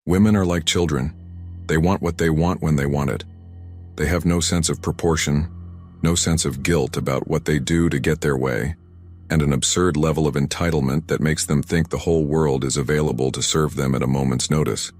Women are like children. They want what they want when they want it. They have no sense of proportion, no sense of guilt about what they do to get their way, and an absurd level of entitlement that makes them think the whole world is available to serve them at a moment's notice.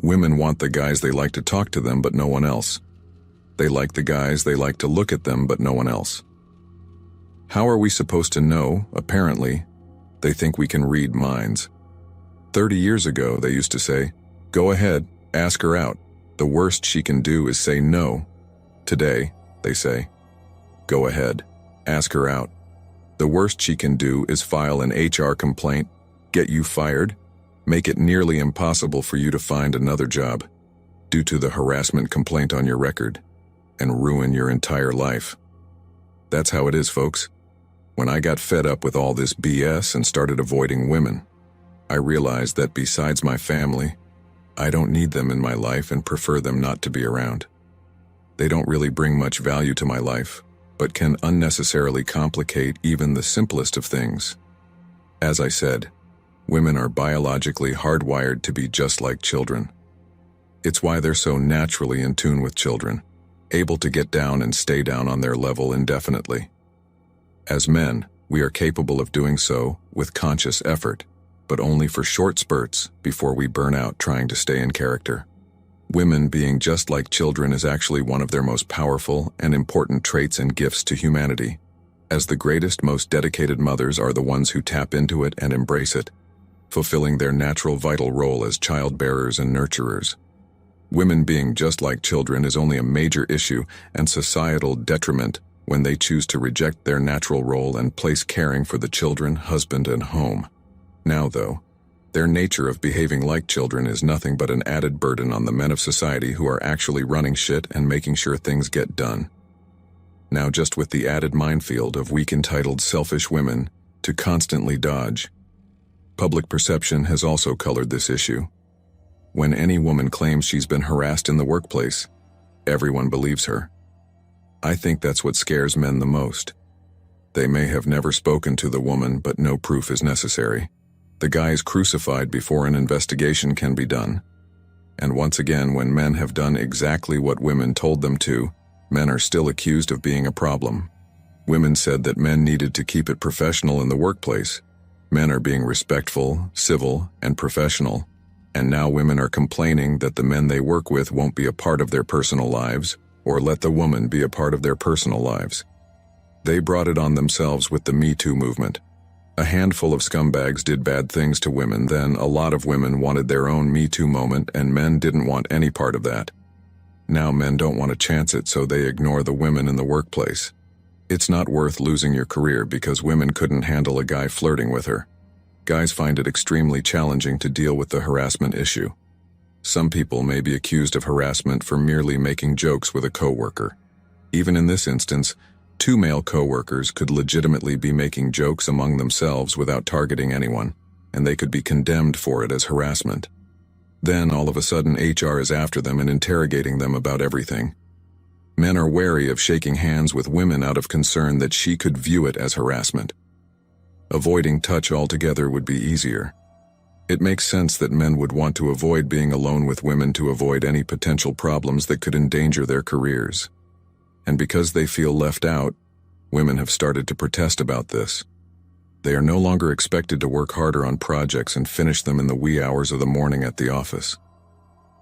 Women want the guys they like to talk to them, but no one else. They like the guys they like to look at them, but no one else. How are we supposed to know? Apparently, they think we can read minds. 30 years ago, they used to say, "Go ahead, ask her out. The worst she can do is say no." Today, they say, "Go ahead, ask her out. The worst she can do is file an HR complaint, get you fired, make it nearly impossible for you to find another job due to the harassment complaint on your record, and ruin your entire life." That's how it is, folks. When I got fed up with all this BS and started avoiding women, I realized that besides my family, I don't need them in my life and prefer them not to be around. They don't really bring much value to my life, but can unnecessarily complicate even the simplest of things. As I said, women are biologically hardwired to be just like children. It's why they're so naturally in tune with children, able to get down and stay down on their level indefinitely. As men, we are capable of doing so with conscious effort, but only for short spurts before we burn out trying to stay in character. Women being just like children is actually one of their most powerful and important traits and gifts to humanity, as the greatest, most dedicated mothers are the ones who tap into it and embrace it, fulfilling their natural vital role as childbearers and nurturers. Women being just like children is only a major issue and societal detriment when they choose to reject their natural role and place caring for the children, husband, and home. Now, though, their nature of behaving like children is nothing but an added burden on the men of society who are actually running shit and making sure things get done. Now, just with the added minefield of weak, entitled, selfish women to constantly dodge. Public perception has also colored this issue. When any woman claims she's been harassed in the workplace, everyone believes her. I think that's what scares men the most. They may have never spoken to the woman, but no proof is necessary. The guy is crucified before an investigation can be done. And once again, when men have done exactly what women told them to, men are still accused of being a problem. Women said that men needed to keep it professional in the workplace. Men are being respectful, civil, and professional. And now women are complaining that the men they work with won't be a part of their personal lives, or let the woman be a part of their personal lives. They brought it on themselves with the Me Too movement. A handful of scumbags did bad things to women, then a lot of women wanted their own Me Too moment, and men didn't want any part of that. Now men don't want to chance it, so they ignore the women in the workplace. It's not worth losing your career because women couldn't handle a guy flirting with her. Guys find it extremely challenging to deal with the harassment issue. Some people may be accused of harassment for merely making jokes with a coworker. Even in this instance, two male coworkers could legitimately be making jokes among themselves without targeting anyone, and they could be condemned for it as harassment. Then, all of a sudden, HR is after them and interrogating them about everything. Men are wary of shaking hands with women out of concern that she could view it as harassment. Avoiding touch altogether would be easier. It makes sense that men would want to avoid being alone with women to avoid any potential problems that could endanger their careers. And because they feel left out, women have started to protest about this. They are no longer expected to work harder on projects and finish them in the wee hours of the morning at the office.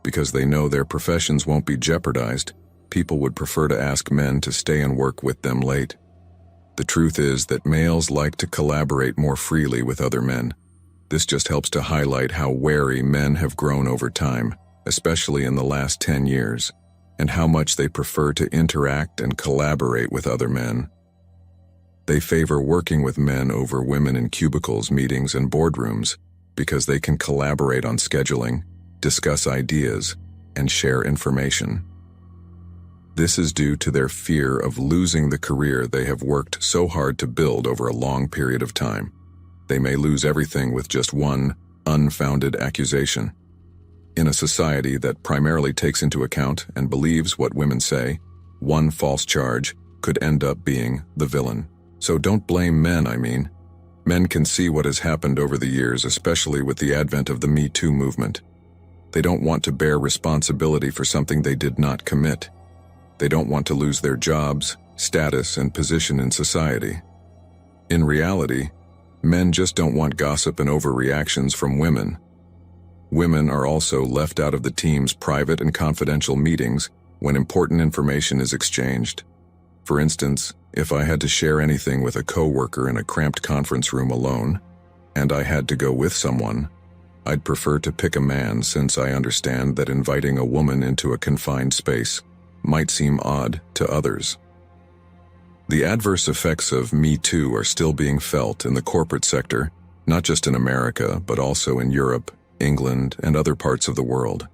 Because they know their professions won't be jeopardized, people would prefer to ask men to stay and work with them late. The truth is that males like to collaborate more freely with other men. This just helps to highlight how wary men have grown over time, especially in the last 10 years, and how much they prefer to interact and collaborate with other men. They favor working with men over women in cubicles, meetings, and boardrooms because they can collaborate on scheduling, discuss ideas, and share information. This is due to their fear of losing the career they have worked so hard to build over a long period of time. They may lose everything with just one unfounded accusation. In a society that primarily takes into account and believes what women say, one false charge could end up being the villain. So don't blame men, I mean. Men can see what has happened over the years, especially with the advent of the Me Too movement. They don't want to bear responsibility for something they did not commit. They don't want to lose their jobs, status, and position in society. In reality, men just don't want gossip and overreactions from women. Women are also left out of the team's private and confidential meetings when important information is exchanged. For instance, if I had to share anything with a coworker in a cramped conference room alone, and I had to go with someone, I'd prefer to pick a man, since I understand that inviting a woman into a confined space might seem odd to others. The adverse effects of Me Too are still being felt in the corporate sector, not just in America, but also in Europe, England, and other parts of the world.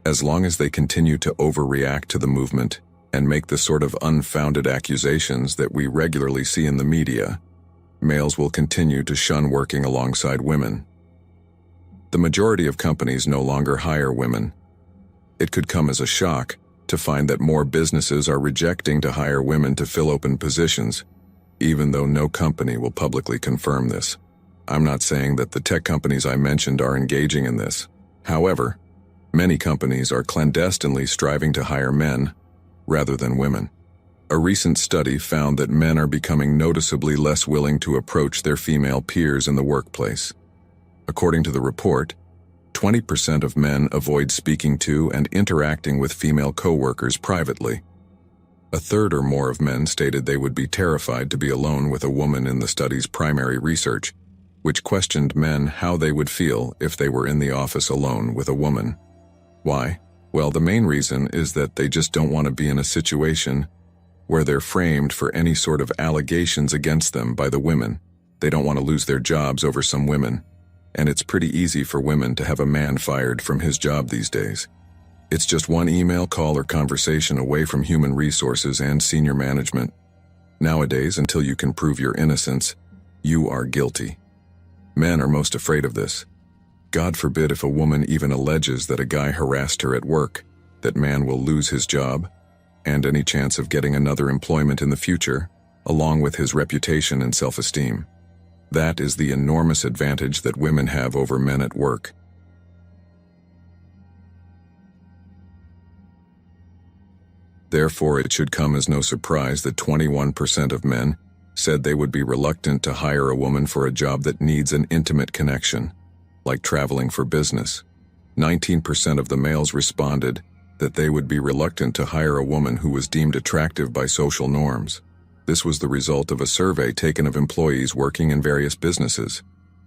As long as they continue to overreact to the movement and make the sort of unfounded accusations that we regularly see in the media, males will continue to shun working alongside women. The majority of companies no longer hire women. It could come as a shock to find that more businesses are rejecting to hire women to fill open positions, even though no company will publicly confirm this. I'm not saying that the tech companies I mentioned are engaging in this. However, many companies are clandestinely striving to hire men rather than women. A recent study found that men are becoming noticeably less willing to approach their female peers in the workplace. According to the report, 20% of men avoid speaking to and interacting with female coworkers privately. A third or more of men stated they would be terrified to be alone with a woman in the study's primary research, which questioned men how they would feel if they were in the office alone with a woman. Why? Well, the main reason is that they just don't want to be in a situation where they're framed for any sort of allegations against them by the women. They don't want to lose their jobs over some women. And it's pretty easy for women to have a man fired from his job these days. It's just one email, call, or conversation away from human resources and senior management. Nowadays, until you can prove your innocence, you are guilty. Men are most afraid of this. God forbid if a woman even alleges that a guy harassed her at work, that man will lose his job and any chance of getting another employment in the future, along with his reputation and self-esteem. That is the enormous advantage that women have over men at work. Therefore, it should come as no surprise that 21% of men said they would be reluctant to hire a woman for a job that needs an intimate connection, like traveling for business. 19% of the males responded that they would be reluctant to hire a woman who was deemed attractive by social norms. This was the result of a survey taken of employees working in various businesses.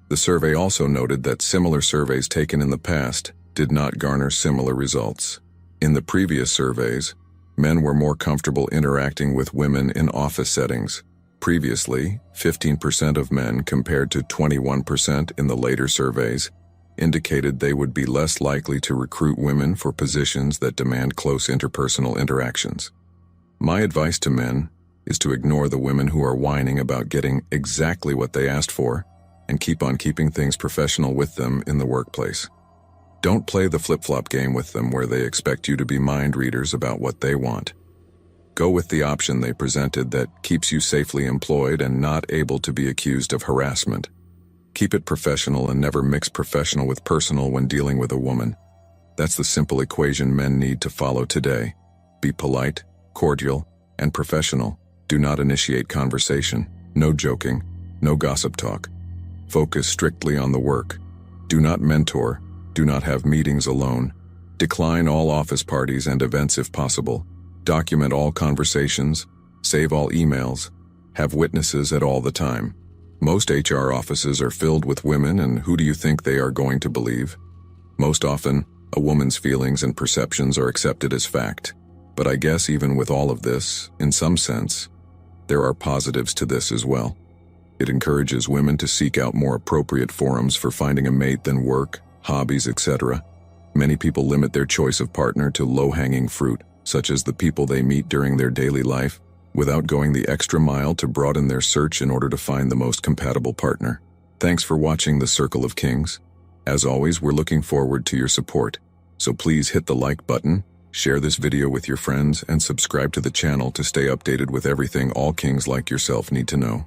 The survey also noted that similar surveys taken in the past did not garner similar results. In the previous surveys, men were more comfortable interacting with women in office settings. Previously, 15% of men compared to 21% in the later surveys indicated they would be less likely to recruit women for positions that demand close interpersonal interactions. My advice to men is to ignore the women who are whining about getting exactly what they asked for and keep on keeping things professional with them in the workplace. Don't play the flip-flop game with them where they expect you to be mind readers about what they want. Go with the option they presented that keeps you safely employed and not able to be accused of harassment. Keep it professional and never mix professional with personal when dealing with a woman. That's the simple equation men need to follow today. Be polite, cordial, and professional. Do not initiate conversation. No joking. No gossip talk. Focus strictly on the work. Do not mentor. Do not have meetings alone. Decline all office parties and events if possible. Document all conversations. Save all emails. Have witnesses at all the time. Most HR offices are filled with women, and who do you think they are going to believe? Most often, a woman's feelings and perceptions are accepted as fact. But I guess even with all of this, in some sense, there are positives to this as well. It encourages women to seek out more appropriate forums for finding a mate than work, hobbies, etc. Many people limit their choice of partner to low-hanging fruit, such as the people they meet during their daily life, without going the extra mile to broaden their search in order to find the most compatible partner. Thanks for watching The Circle of Kings. As always, we're looking forward to your support, so please hit the like button, share this video with your friends, and subscribe to the channel to stay updated with everything all kings like yourself need to know.